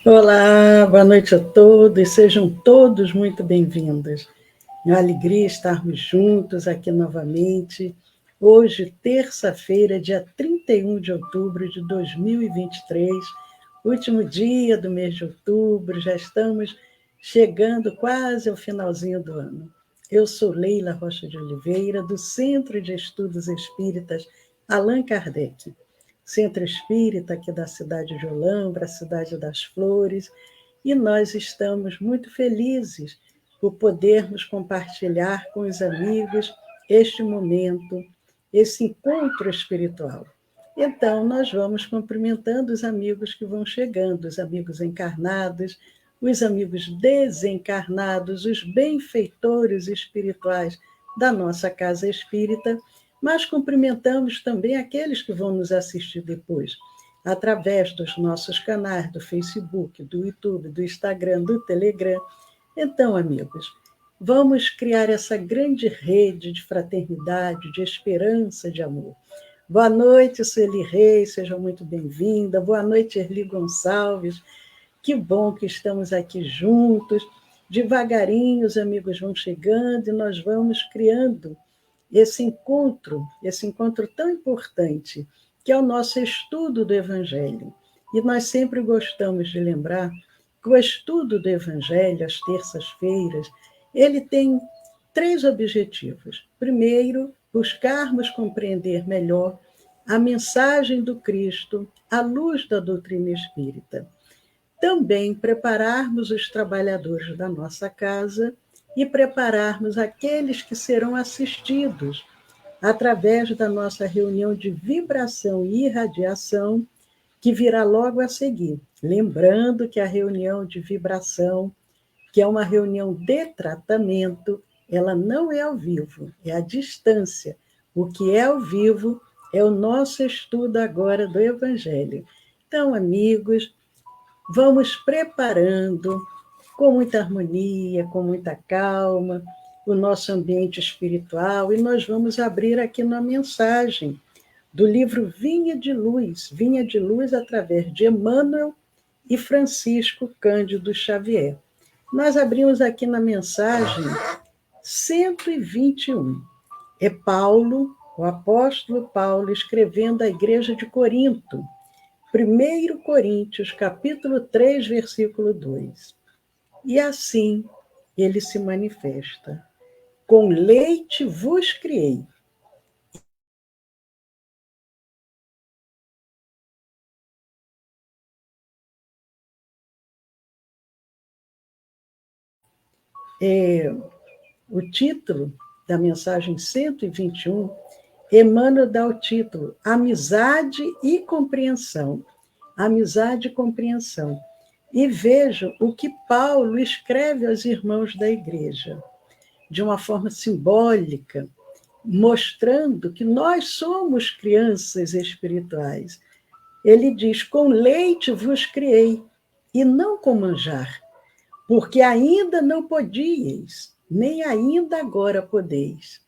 Olá, boa noite a todos, sejam todos muito bem-vindos. É uma alegria estarmos juntos aqui novamente. Hoje, terça-feira, dia 31 de outubro de 2023, último dia do mês de outubro, já estamos chegando quase ao finalzinho do ano. Eu sou Leila Rocha de Oliveira, do Centro de Estudos Espíritas Allan Kardec. Centro Espírita aqui da cidade de Olambra, a cidade das Flores, e nós estamos muito felizes por podermos compartilhar com os amigos este momento, esse encontro espiritual. Então, nós vamos cumprimentando os amigos que vão chegando, os amigos encarnados, os amigos desencarnados, os benfeitores espirituais da nossa casa espírita, mas cumprimentamos também aqueles que vão nos assistir depois, através dos nossos canais do Facebook, do YouTube, do Instagram, do Telegram. Então, amigos, vamos criar essa grande rede de fraternidade, de esperança, de amor. Boa noite, Sueli Reis, seja muito bem-vinda. Boa noite, Erli Gonçalves. Que bom que estamos aqui juntos. Devagarinho os amigos vão chegando e nós vamos criando esse encontro tão importante, que é o nosso estudo do Evangelho. E nós sempre gostamos de lembrar que o estudo do Evangelho, às terças-feiras, ele tem 3 objetivos. Primeiro, buscarmos compreender melhor a mensagem do Cristo à luz da doutrina espírita. Também prepararmos os trabalhadores da nossa casa e prepararmos aqueles que serão assistidos através da nossa reunião de vibração e irradiação, que virá logo a seguir. Lembrando que a reunião de vibração, que é uma reunião de tratamento, ela não é ao vivo, é à distância. O que é ao vivo é o nosso estudo agora do Evangelho. Então, amigos, vamos preparando com muita harmonia, com muita calma, o nosso ambiente espiritual, e nós vamos abrir aqui na mensagem do livro Vinha de Luz através de Emmanuel e Francisco Cândido Xavier. Nós abrimos aqui na mensagem 121. É Paulo, o apóstolo Paulo, escrevendo à igreja de Corinto, 1 Coríntios, capítulo 3, versículo 2. E assim ele se manifesta. Com leite vos criei. O título da mensagem 121, Emmanuel dá o título Amizade e Compreensão. Amizade e compreensão. E vejam o que Paulo escreve aos irmãos da igreja, de uma forma simbólica, mostrando que nós somos crianças espirituais. Ele diz: com leite vos criei, e não com manjar, porque ainda não podíeis, nem ainda agora podeis.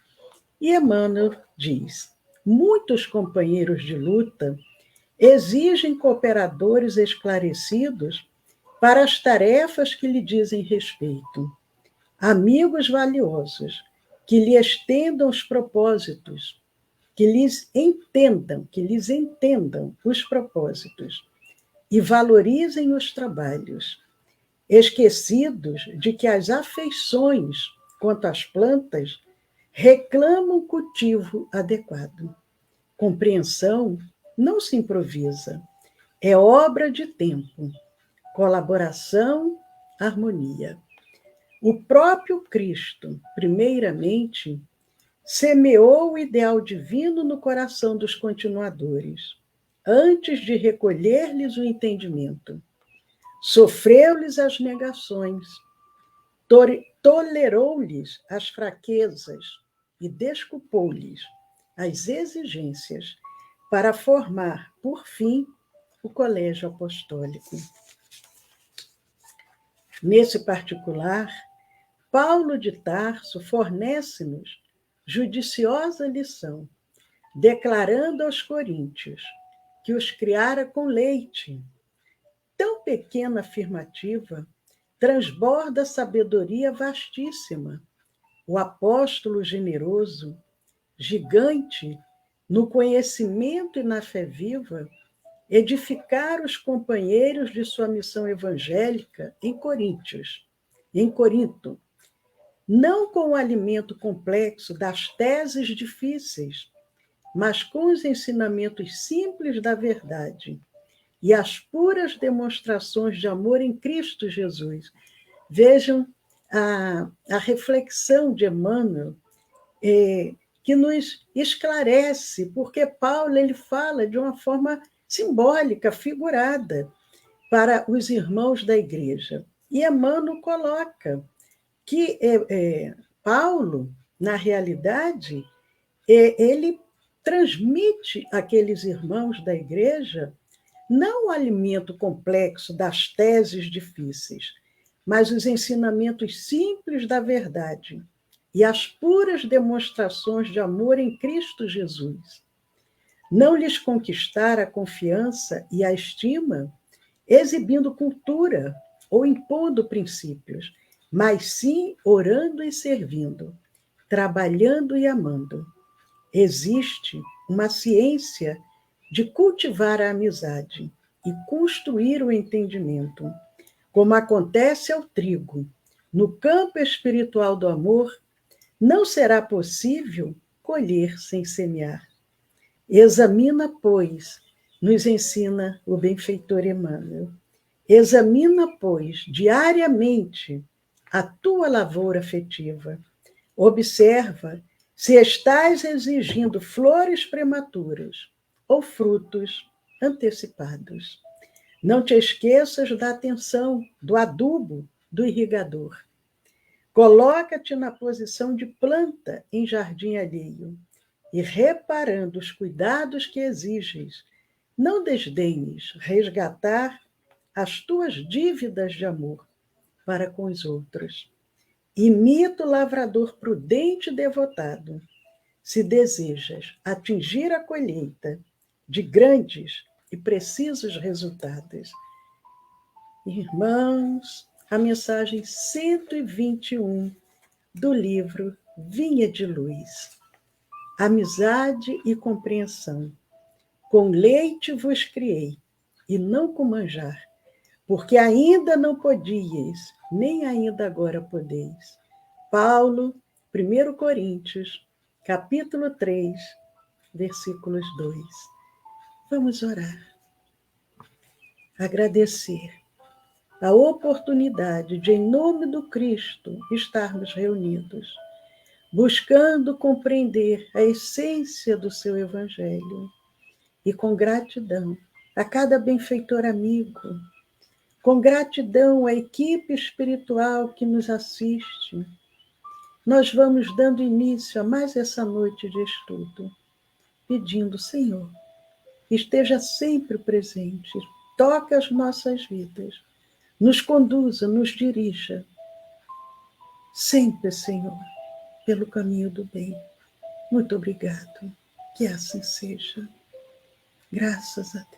E Emmanuel diz: muitos companheiros de luta exigem cooperadores esclarecidos para as tarefas que lhe dizem respeito, amigos valiosos que lhe estendam os propósitos, que lhes entendam os propósitos e valorizem os trabalhos, esquecidos de que as afeições quanto às plantas reclamam cultivo adequado. Compreensão não se improvisa, é obra de tempo, colaboração, harmonia. O próprio Cristo, primeiramente, semeou o ideal divino no coração dos continuadores, antes de recolher-lhes o entendimento. Sofreu-lhes as negações, tolerou-lhes as fraquezas e desculpou-lhes as exigências para formar, por fim, o colégio apostólico. Nesse particular, Paulo de Tarso fornece-nos judiciosa lição, declarando aos coríntios que os criara com leite, tão pequena afirmativa transborda sabedoria vastíssima. O apóstolo generoso, gigante, no conhecimento e na fé viva, edificar os companheiros de sua missão evangélica em Corinto, não com o alimento complexo das teses difíceis, mas com os ensinamentos simples da verdade e as puras demonstrações de amor em Cristo Jesus. Vejam a reflexão de Emmanuel, que nos esclarece, porque Paulo ele fala de uma forma simbólica, figurada, para os irmãos da igreja. E Emmanuel coloca que Paulo, na realidade, ele transmite àqueles irmãos da igreja não o alimento complexo das teses difíceis, mas os ensinamentos simples da verdade e as puras demonstrações de amor em Cristo Jesus. Não lhes conquistar a confiança e a estima exibindo cultura ou impondo princípios, mas sim orando e servindo, trabalhando e amando. Existe uma ciência de cultivar a amizade e construir o entendimento, como acontece ao trigo. No campo espiritual do amor, não será possível colher sem semear. Examina, pois, nos ensina o benfeitor Emmanuel, examina, pois, diariamente a tua lavoura afetiva. Observa se estás exigindo flores prematuras ou frutos antecipados. Não te esqueças da atenção, do adubo, do irrigador. Coloca-te na posição de planta em jardim alheio e, reparando os cuidados que exiges, não desdenhes resgatar as tuas dívidas de amor para com os outros. Imita o lavrador prudente e devotado, se desejas atingir a colheita de grandes e precisos resultados. Irmãos, a mensagem 121 do livro Vinha de Luz. Amizade e compreensão. Com leite vos criei, e não com manjar, porque ainda não podíeis, nem ainda agora podeis. Paulo, 1 Coríntios, capítulo 3, versículos 2. Vamos orar. Agradecer a oportunidade de, em nome do Cristo, estarmos reunidos, buscando compreender a essência do seu Evangelho. E com gratidão a cada benfeitor amigo, com gratidão à equipe espiritual que nos assiste, nós vamos dando início a mais essa noite de estudo, pedindo, Senhor, esteja sempre presente, toque as nossas vidas, nos conduza, nos dirija, sempre, Senhor, pelo caminho do bem. Muito obrigado, que assim seja. Graças a Deus.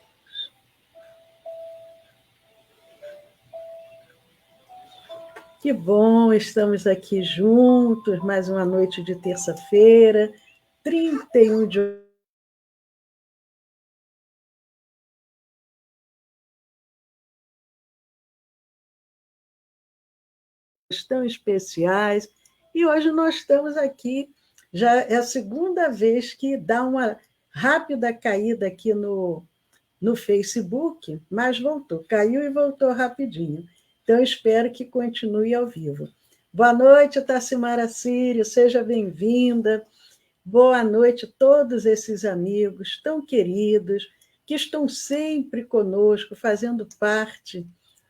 Que bom, estamos aqui juntos, mais uma noite de terça-feira, 31 de tão especiais, e hoje nós estamos aqui, já é a segunda vez que dá uma rápida caída aqui no Facebook, mas voltou, caiu e voltou rapidinho. Então, espero que continue ao vivo. Boa noite, Tassimara Sírio, seja bem-vinda. Boa noite a todos esses amigos tão queridos, que estão sempre conosco, fazendo parte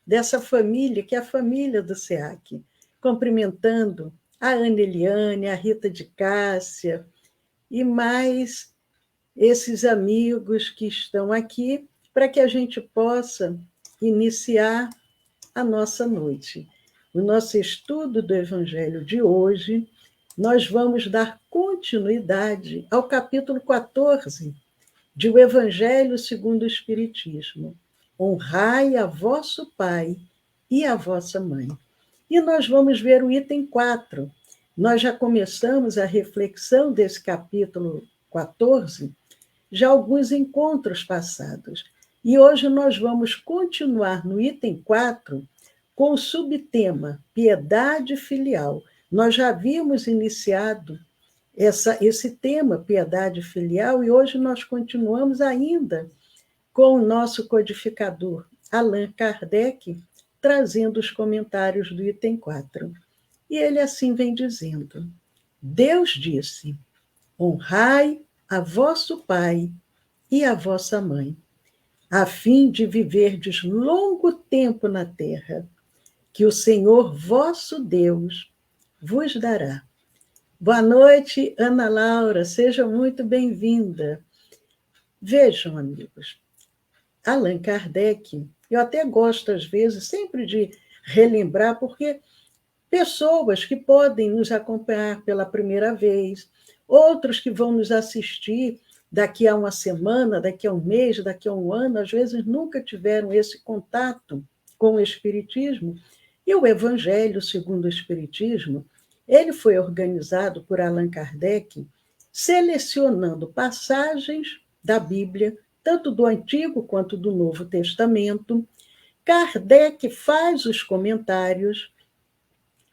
dessa família, que é a família do SEAC. Cumprimentando a Ana Eliane, a Rita de Cássia, e mais esses amigos que estão aqui, para que a gente possa iniciar a nossa noite. No nosso estudo do Evangelho de hoje, nós vamos dar continuidade ao capítulo 14 de O Evangelho segundo o Espiritismo. honrai a vosso pai e a vossa mãe. E nós vamos ver o item 4. Nós já começamos a reflexão desse capítulo 14, já alguns encontros passados. E hoje nós vamos continuar no item 4 com o subtema piedade filial. Nós já havíamos iniciado esse tema, piedade filial, e hoje nós continuamos ainda com o nosso codificador, Allan Kardec, trazendo os comentários do item 4. E ele assim vem dizendo: Deus disse: honrai a vosso pai e a vossa mãe, a fim de viverdes longo tempo na terra, que o Senhor vosso Deus vos dará. Boa noite, Ana Laura, seja muito bem-vinda. Vejam, amigos, Allan Kardec, eu até gosto, às vezes, sempre de relembrar, porque pessoas que podem nos acompanhar pela primeira vez, outros que vão nos assistir daqui a uma semana, daqui a um mês, daqui a um ano, às vezes nunca tiveram esse contato com o Espiritismo. E o Evangelho segundo o Espiritismo, ele foi organizado por Allan Kardec, selecionando passagens da Bíblia, tanto do Antigo quanto do Novo Testamento. Kardec faz os comentários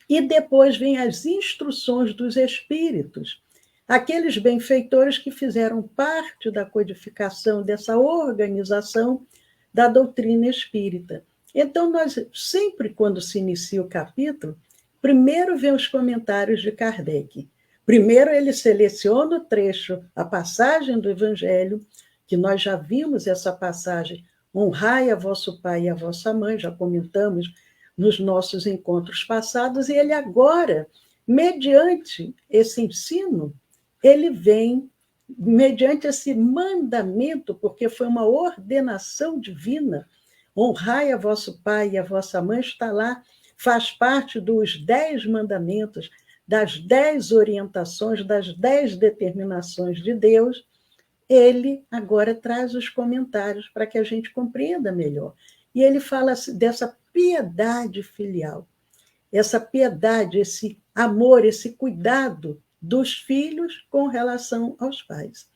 e depois vêm as instruções dos espíritos, aqueles benfeitores que fizeram parte da codificação dessa organização da doutrina espírita. Então, nós sempre, quando se inicia o capítulo, primeiro vem os comentários de Kardec. Primeiro ele seleciona o trecho, a passagem do Evangelho, que nós já vimos essa passagem, honrai a vosso pai e a vossa mãe, já comentamos nos nossos encontros passados, e ele agora, mediante esse ensino, ele vem, mediante esse mandamento, porque foi uma ordenação divina, honrai a vosso pai e a vossa mãe, está lá, faz parte dos 10 mandamentos, das 10 orientações, das 10 determinações de Deus. Ele agora traz os comentários para que a gente compreenda melhor. E ele fala dessa piedade filial, essa piedade, esse amor, esse cuidado dos filhos com relação aos pais.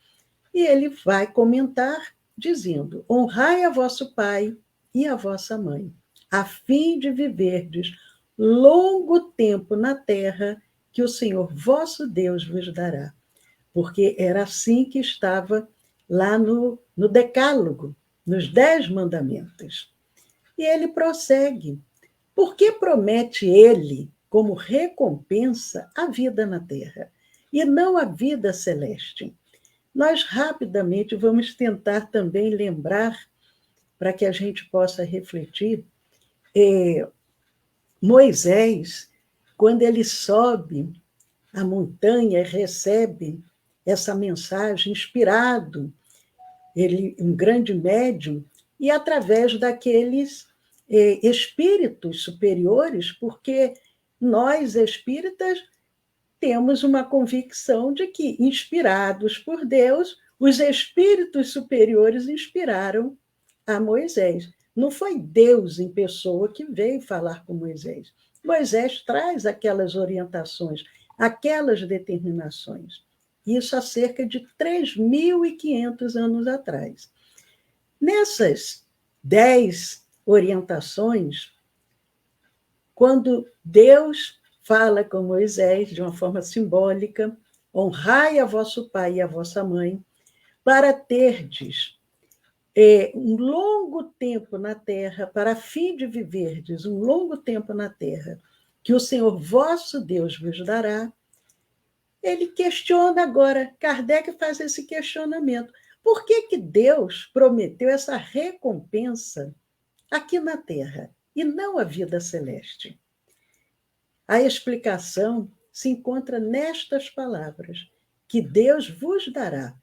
E ele vai comentar dizendo: honrai a vosso pai e a vossa mãe, a fim de viverdes longo tempo na terra que o Senhor vosso Deus vos dará. Porque era assim que estava lá no Decálogo, nos 10 mandamentos. E ele prossegue: porque promete ele, como recompensa, a vida na terra, e não a vida celeste. Nós rapidamente vamos tentar também lembrar, para que a gente possa refletir, Moisés, quando ele sobe a montanha e recebe essa mensagem, inspirado, ele um grande médium, e através daqueles espíritos superiores, porque nós, espíritas, temos uma convicção de que, inspirados por Deus, os espíritos superiores inspiraram a Moisés. Não foi Deus em pessoa que veio falar com Moisés. Moisés traz aquelas orientações, aquelas determinações. Isso há cerca de 3.500 anos atrás. Nessas 10 orientações, quando Deus fala com Moisés de uma forma simbólica: honrai a vosso pai e a vossa mãe, para terdes um longo tempo na terra, para fim de viverdes um longo tempo na terra, que o Senhor vosso Deus vos dará. Ele questiona agora, Kardec faz esse questionamento: por que Deus prometeu essa recompensa aqui na terra e não a vida celeste? A explicação se encontra nestas palavras: que Deus vos dará,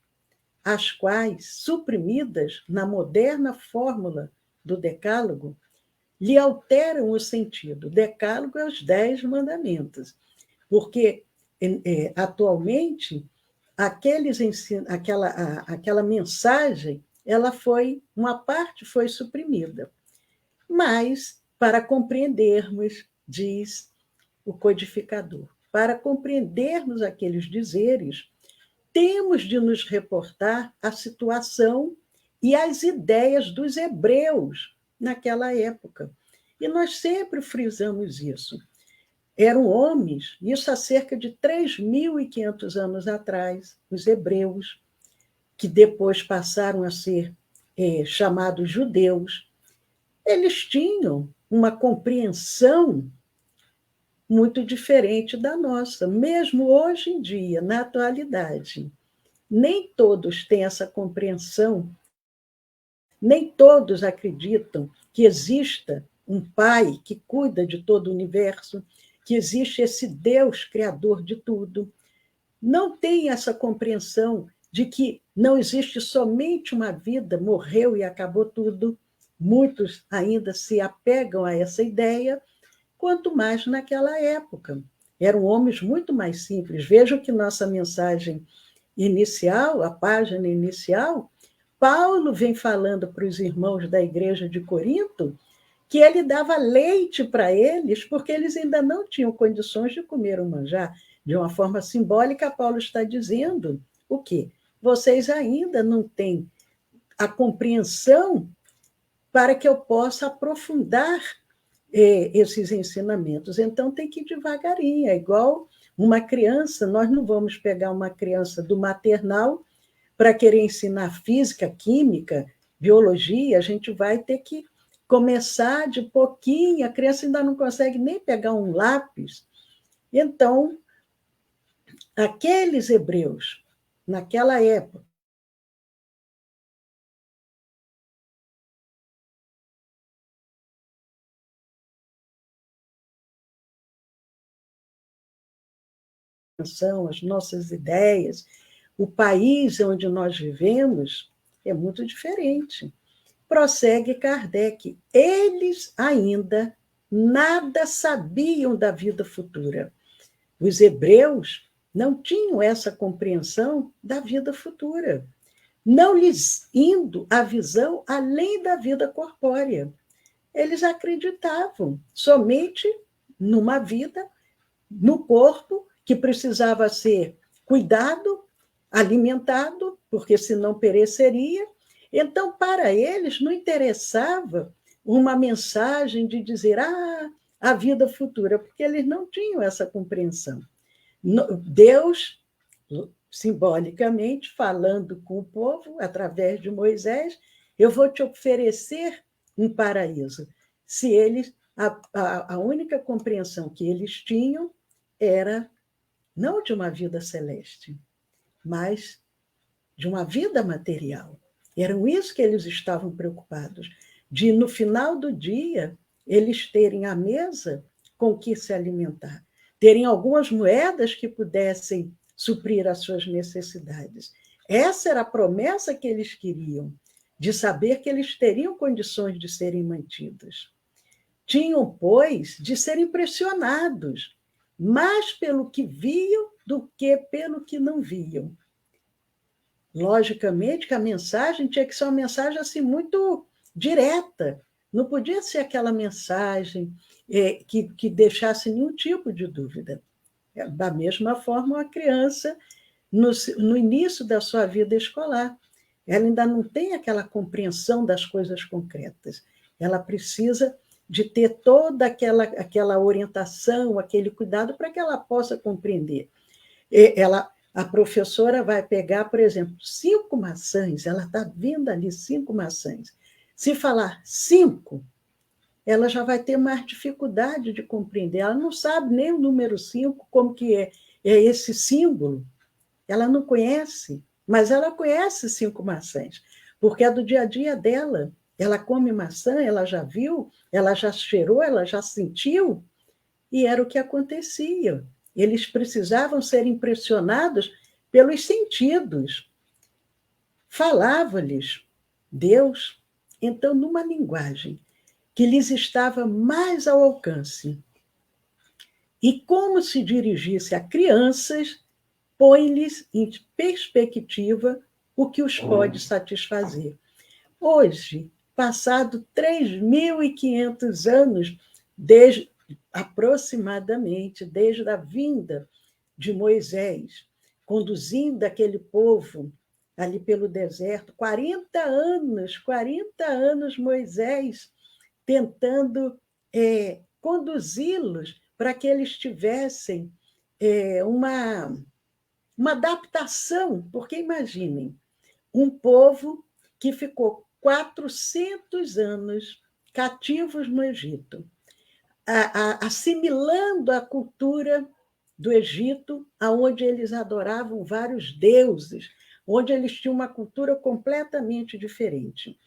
as quais, suprimidas na moderna fórmula do Decálogo, lhe alteram o sentido. Decálogo é os 10 mandamentos, porque atualmente aquela mensagem uma parte foi suprimida. Mas, para compreendermos, diz o codificador, para compreendermos aqueles dizeres, temos de nos reportar à situação e às ideias dos hebreus naquela época. E nós sempre frisamos isso. Eram homens, isso há cerca de 3.500 anos atrás, os hebreus, que depois passaram a ser chamados judeus, eles tinham uma compreensão muito diferente da nossa, mesmo hoje em dia, na atualidade. Nem todos têm essa compreensão, nem todos acreditam que exista um Pai que cuida de todo o universo, que existe esse Deus criador de tudo. Não tem essa compreensão de que não existe somente uma vida, morreu e acabou tudo. Muitos ainda se apegam a essa ideia, quanto mais naquela época. Eram homens muito mais simples. Vejam que nossa mensagem inicial, a página inicial, Paulo vem falando para os irmãos da igreja de Corinto que ele dava leite para eles porque eles ainda não tinham condições de comer o manjar. De uma forma simbólica, Paulo está dizendo o quê? Vocês ainda não têm a compreensão para que eu possa aprofundar esses ensinamentos. Então, tem que ir devagarinho, é igual uma criança, nós não vamos pegar uma criança do maternal para querer ensinar física, química, biologia, a gente vai ter que começar de pouquinho, a criança ainda não consegue nem pegar um lápis. Então, aqueles hebreus, naquela época, as nossas ideias, o país onde nós vivemos é muito diferente. Prossegue Kardec, eles ainda nada sabiam da vida futura. Os hebreus não tinham essa compreensão da vida futura, não lhes indo a visão além da vida corpórea. Eles acreditavam somente numa vida, no corpo, que precisava ser cuidado, alimentado, porque senão pereceria. Então, para eles, não interessava uma mensagem de dizer a vida futura, porque eles não tinham essa compreensão. Deus, simbolicamente, falando com o povo, através de Moisés, eu vou te oferecer um paraíso. Se eles, a única compreensão que eles tinham era não de uma vida celeste, mas de uma vida material. Eram isso que eles estavam preocupados, de, no final do dia, eles terem à mesa com o que se alimentar, terem algumas moedas que pudessem suprir as suas necessidades. Essa era a promessa que eles queriam, de saber que eles teriam condições de serem mantidos. Tinham, pois, de ser impressionados, mais pelo que viam do que pelo que não viam. Logicamente que a mensagem tinha que ser uma mensagem assim, muito direta, não podia ser aquela mensagem que deixasse nenhum tipo de dúvida. Da mesma forma, a criança, no início da sua vida escolar, ela ainda não tem aquela compreensão das coisas concretas. Ela precisa de ter toda aquela orientação, aquele cuidado para que ela possa compreender. A professora vai pegar, por exemplo, 5 maçãs, ela está vendo ali 5 maçãs. Se falar 5, ela já vai ter mais dificuldade de compreender. Ela não sabe nem o número 5, como que é esse símbolo. Ela não conhece, mas ela conhece 5 maçãs, porque é do dia a dia dela. Ela come maçã, ela já viu, ela já cheirou, ela já sentiu, e era o que acontecia. Eles precisavam ser impressionados pelos sentidos. Falava-lhes Deus, então, numa linguagem que lhes estava mais ao alcance. E como se dirigisse a crianças, põe-lhes em perspectiva o que os pode satisfazer. Hoje, passado 3.500 anos, desde, aproximadamente, desde a vinda de Moisés, conduzindo aquele povo ali pelo deserto, 40 anos Moisés tentando conduzi-los para que eles tivessem uma adaptação, porque imaginem, um povo que ficou 400 anos cativos no Egito, assimilando a cultura do Egito, aonde eles adoravam vários deuses, onde eles tinham uma cultura completamente diferente.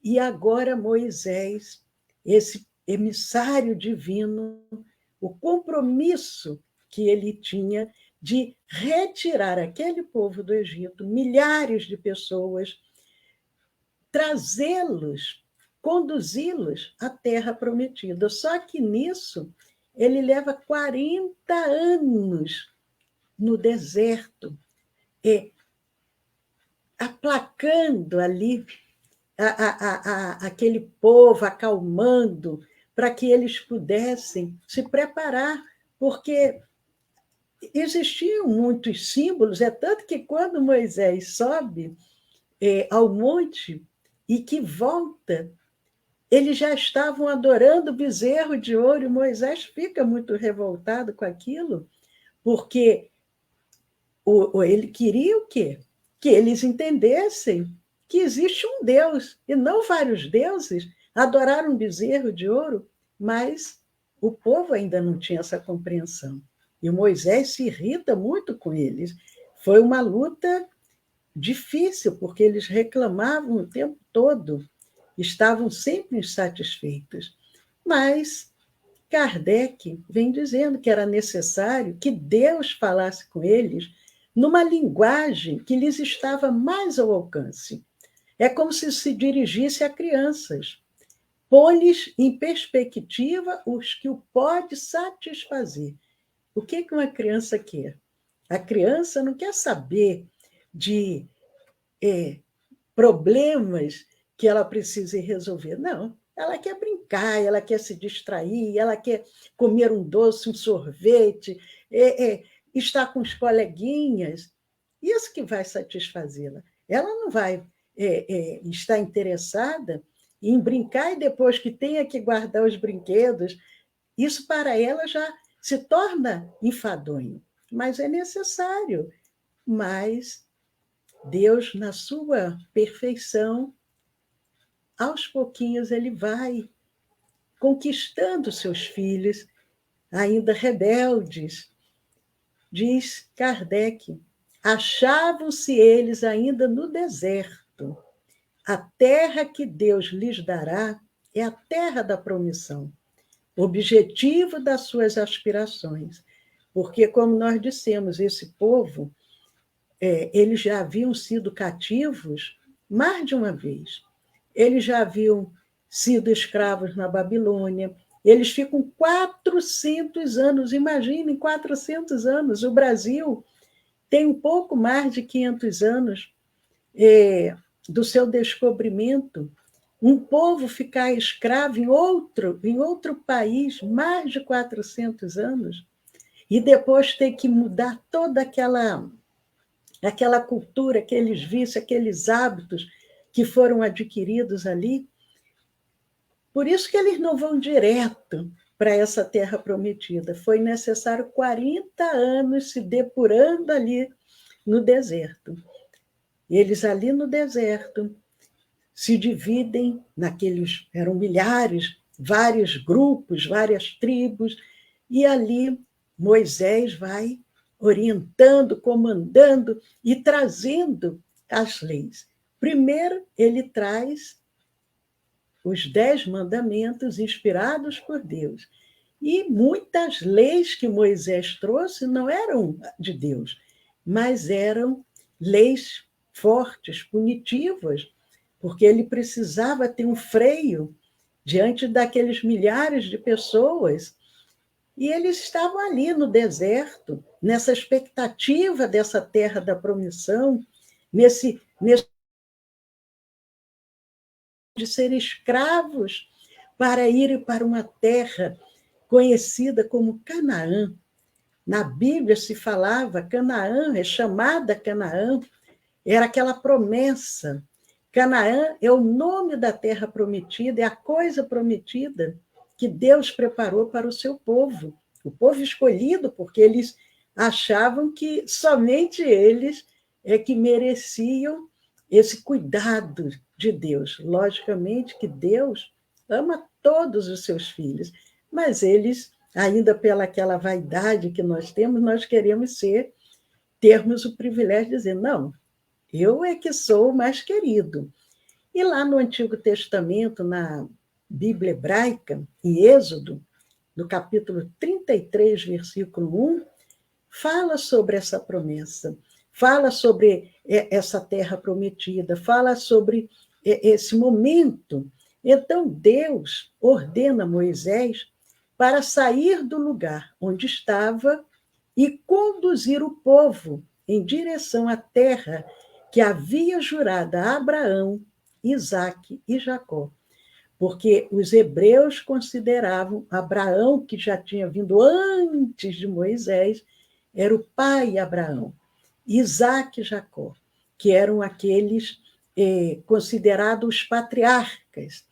E agora Moisés, esse emissário divino, o compromisso que ele tinha de retirar aquele povo do Egito, milhares de pessoas, trazê-los, conduzi-los à terra prometida. Só que nisso ele leva 40 anos no deserto, aplacando ali aquele povo, acalmando, para que eles pudessem se preparar, porque existiam muitos símbolos, é tanto que quando Moisés sobe ao monte e que volta, eles já estavam adorando o bezerro de ouro, e Moisés fica muito revoltado com aquilo, porque ele queria o quê? Que eles entendessem que existe um Deus, e não vários deuses. Adoraram um bezerro de ouro, mas o povo ainda não tinha essa compreensão. E Moisés se irrita muito com eles. Foi uma luta difícil, porque eles reclamavam o tempo todo, estavam sempre insatisfeitos. Mas Kardec vem dizendo que era necessário que Deus falasse com eles numa linguagem que lhes estava mais ao alcance. É como se dirigisse a crianças. Põe-lhes em perspectiva os que o pode satisfazer. O que uma criança quer? A criança não quer saber de problemas que ela precisa resolver. Não, ela quer brincar, ela quer se distrair, ela quer comer um doce, um sorvete, estar com os coleguinhas. Isso que vai satisfazê-la. Ela não vai estar interessada em brincar e depois que tenha que guardar os brinquedos. Isso para ela já se torna enfadonho, mas é necessário. Mas Deus, na sua perfeição, aos pouquinhos ele vai conquistando seus filhos, ainda rebeldes. Diz Kardec, achavam-se eles ainda no deserto. A terra que Deus lhes dará é a terra da promissão, objetivo das suas aspirações. Porque, como nós dissemos, esse povo, eles já haviam sido cativos mais de uma vez. Eles já haviam sido escravos na Babilônia. Eles ficam 400 anos, imaginem, 400 anos. O Brasil tem um pouco mais de 500 anos do seu descobrimento. Um povo ficar escravo em outro país mais de 400 anos e depois ter que mudar toda aquela cultura, aqueles vícios, aqueles hábitos que foram adquiridos ali. Por isso que eles não vão direto para essa terra prometida. Foi necessário 40 anos se depurando ali no deserto. Eles ali no deserto se dividem naqueles, eram milhares, vários grupos, várias tribos, e ali Moisés vai orientando, comandando e trazendo as leis. Primeiro, ele traz os 10 mandamentos inspirados por Deus. E muitas leis que Moisés trouxe não eram de Deus, mas eram leis fortes, punitivas, porque ele precisava ter um freio diante daqueles milhares de pessoas. E eles estavam ali no deserto, nessa expectativa dessa terra da promissão, nesse de ser escravos para ir para uma terra conhecida como Canaã. Na Bíblia se falava Canaã, é chamada Canaã, era aquela promessa. Canaã é o nome da terra prometida, é a coisa prometida que Deus preparou para o seu povo. O povo escolhido, porque eles achavam que somente eles é que mereciam esse cuidado de Deus. Logicamente que Deus ama todos os seus filhos, mas eles, ainda pela aquela vaidade que nós temos, nós queremos termos o privilégio de dizer, não, eu é que sou o mais querido. E lá no Antigo Testamento, na Bíblia hebraica, em Êxodo, no capítulo 33, versículo 1, fala sobre essa promessa, fala sobre essa terra prometida, fala sobre esse momento. Então, Deus ordena Moisés para sair do lugar onde estava e conduzir o povo em direção à terra que havia jurado a Abraão, Isaque e Jacó. Porque os hebreus consideravam Abraão, que já tinha vindo antes de Moisés, era o pai Abraão. Isaque e Jacó, que eram aqueles considerados os patriarcas.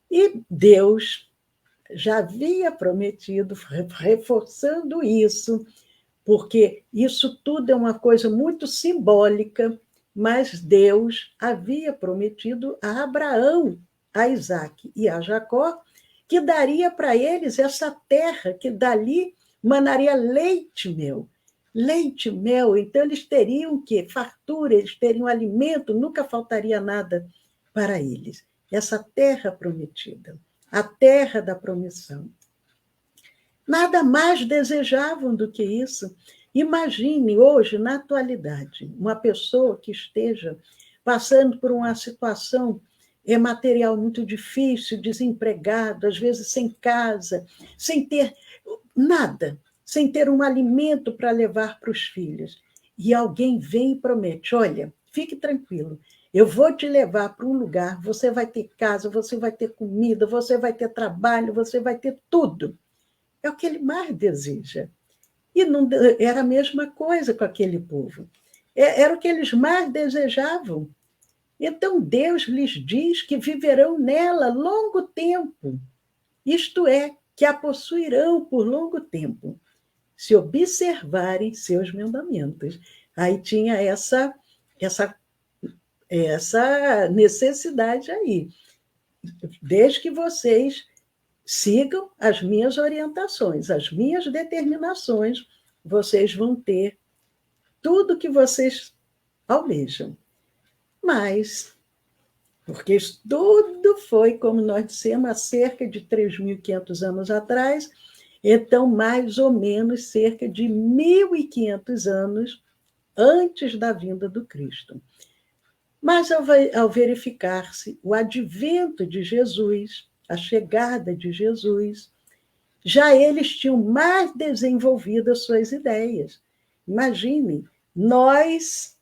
E Deus já havia prometido, reforçando isso, porque isso tudo é uma coisa muito simbólica, mas Deus havia prometido a Abraão, a Isaque e a Jacó, que daria para eles essa terra, que dali manaria leite e mel. Leite e mel, então eles teriam o quê? Fartura, eles teriam alimento, nunca faltaria nada para eles. Essa terra prometida, a terra da promissão. Nada mais desejavam do que isso. Imagine hoje, na atualidade, uma pessoa que esteja passando por uma situação material muito difícil, desempregado, às vezes sem casa, sem ter nada, sem ter um alimento para levar para os filhos. E alguém vem e promete, olha, fique tranquilo, eu vou te levar para um lugar, você vai ter casa, você vai ter comida, você vai ter trabalho, você vai ter tudo. É o que ele mais deseja. E não, era a mesma coisa com aquele povo. Era o que eles mais desejavam. Então Deus lhes diz que viverão nela longo tempo, isto é, que a possuirão por longo tempo, se observarem seus mandamentos. Aí tinha essa necessidade aí. Desde que vocês sigam as minhas orientações, as minhas determinações, vocês vão ter tudo que vocês almejam. Mas, porque isso tudo foi, como nós dissemos, há cerca de 3.500 anos atrás, então, mais ou menos, cerca de 1.500 anos antes da vinda do Cristo. Mas, ao verificar-se o advento de Jesus, a chegada de Jesus, já eles tinham mais desenvolvido as suas ideias. Imagine, nós,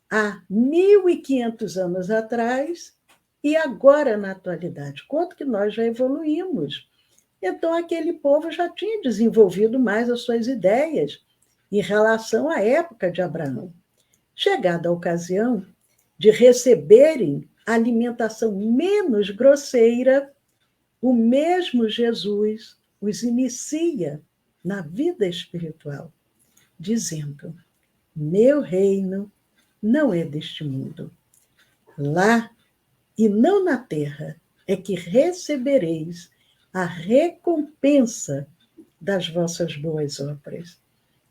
há 1.500 anos atrás, e agora na atualidade, quanto que nós já evoluímos. Então, aquele povo já tinha desenvolvido mais as suas ideias em relação à época de Abraão. Chegada a ocasião de receberem a alimentação menos grosseira, o mesmo Jesus os inicia na vida espiritual, dizendo: meu reino não é deste mundo. Lá, e não na terra, é que recebereis a recompensa das vossas boas obras.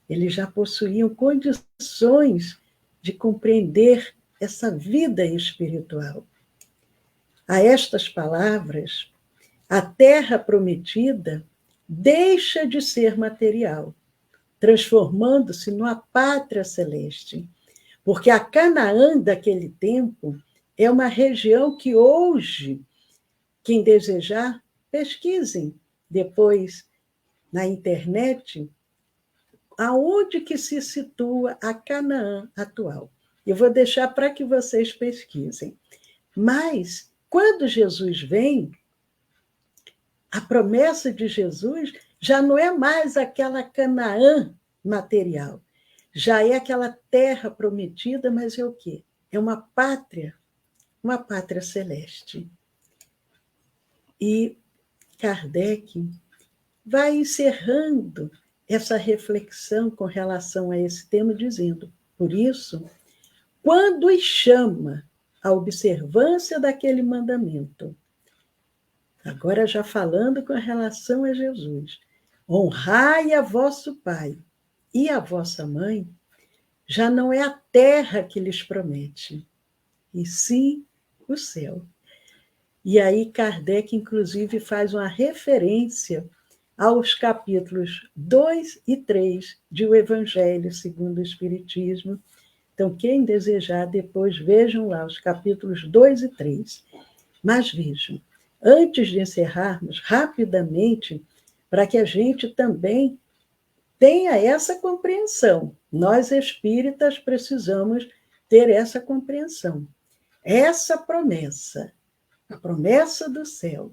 Eles já possuíam condições de compreender essa vida espiritual. A estas palavras, a terra prometida deixa de ser material, transformando-se numa pátria celeste. Porque a Canaã daquele tempo é uma região que hoje, quem desejar, pesquisem depois na internet, aonde que se situa a Canaã atual. Eu vou deixar para que vocês pesquisem. Mas Quando Jesus vem, a promessa de Jesus já não é mais aquela Canaã material, já é aquela terra prometida, mas é o quê? É uma pátria celeste. E Kardec vai encerrando essa reflexão com relação a esse tema, dizendo: por isso, quando os chama a observância daquele mandamento, agora já falando com relação a Jesus, honrai a vosso pai e a vossa mãe, já não é a terra que lhes promete, e sim o céu. E aí Kardec, inclusive, faz uma referência aos capítulos 2 e 3 de O Evangelho segundo o Espiritismo. Então, quem desejar, depois vejam lá os capítulos 2 e 3. Mas vejam, antes de encerrarmos, rapidamente, para que a gente também tenha essa compreensão. Nós espíritas precisamos ter essa compreensão. Essa promessa, a promessa do céu,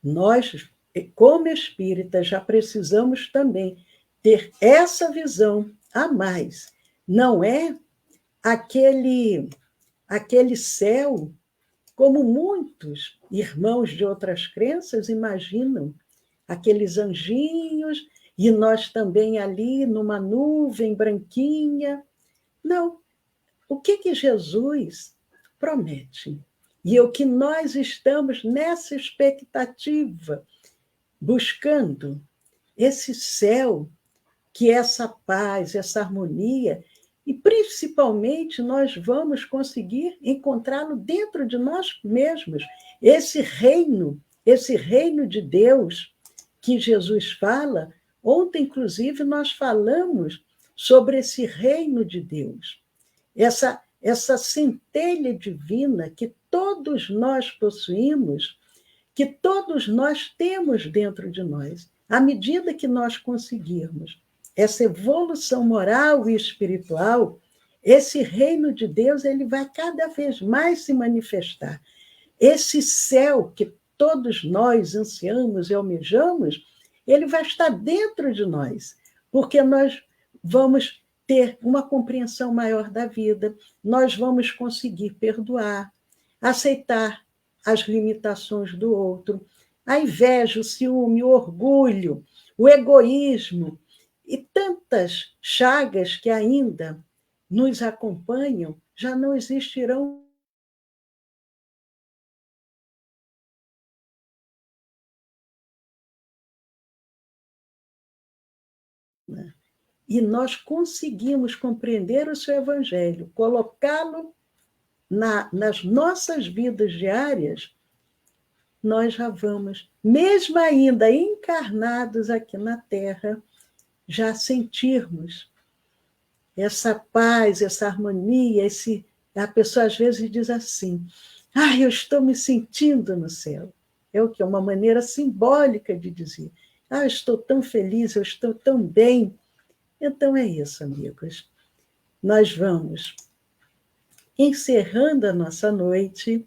nós, como espíritas, já precisamos também ter essa visão a mais. Não é aquele céu como muitos irmãos de outras crenças imaginam, aqueles anjinhos e nós também ali numa nuvem branquinha. Não. O que Jesus promete? E o que nós estamos nessa expectativa, buscando esse céu, que é essa paz, essa harmonia, e principalmente nós vamos conseguir encontrá-lo dentro de nós mesmos, esse reino de Deus que Jesus fala. Ontem, inclusive, nós falamos sobre esse reino de Deus, essa centelha divina que todos nós possuímos, que todos nós temos dentro de nós. À medida que nós conseguirmos essa evolução moral e espiritual, esse reino de Deus ele vai cada vez mais se manifestar. Esse céu que todos nós ansiamos e almejamos, ele vai estar dentro de nós, porque nós vamos ter uma compreensão maior da vida, nós vamos conseguir perdoar, aceitar as limitações do outro, a inveja, o ciúme, o orgulho, o egoísmo e tantas chagas que ainda nos acompanham já não existirão. E nós conseguimos compreender o seu evangelho, colocá-lo nas nossas vidas diárias, nós já vamos, mesmo ainda encarnados aqui na Terra, já sentirmos essa paz, essa harmonia, a pessoa às vezes diz assim: eu estou me sentindo no céu. É o que? Uma maneira simbólica de dizer: eu estou tão feliz, eu estou tão bem. Então é isso, amigos. Nós vamos encerrando a nossa noite,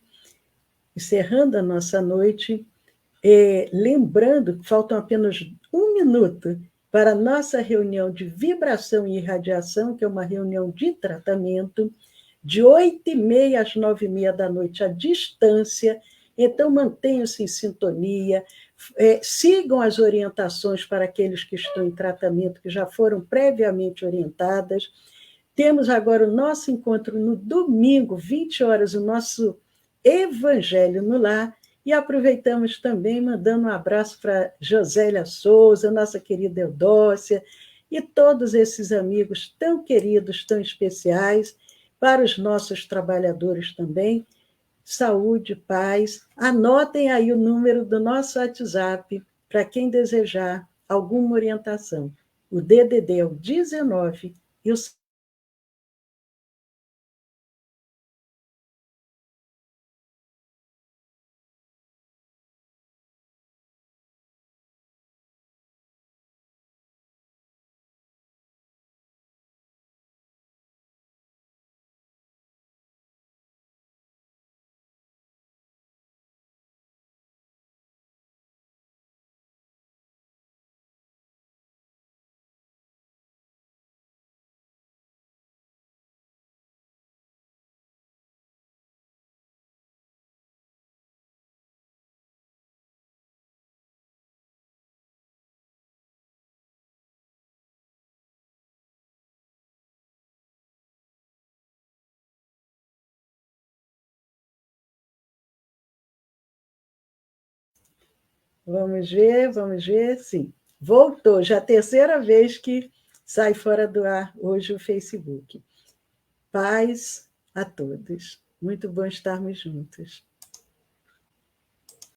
lembrando que faltam apenas 1 minuto para a nossa reunião de vibração e irradiação, que é uma reunião de tratamento, de 8h30 às 9h30 da noite, à distância. Então, mantenham-se em sintonia, sigam as orientações para aqueles que estão em tratamento, que já foram previamente orientadas. Temos agora o nosso encontro no domingo, 20 horas, o nosso Evangelho no Lar, e aproveitamos também mandando um abraço para Josélia Souza, nossa querida Eudócia, e todos esses amigos tão queridos, tão especiais, para os nossos trabalhadores também. Saúde, paz. Anotem aí o número do nosso WhatsApp para quem desejar alguma orientação. O DDD é o 19 e o Vamos ver, sim. Voltou, já é a terceira vez que sai fora do ar hoje o Facebook. Paz a todos. Muito bom estarmos juntos.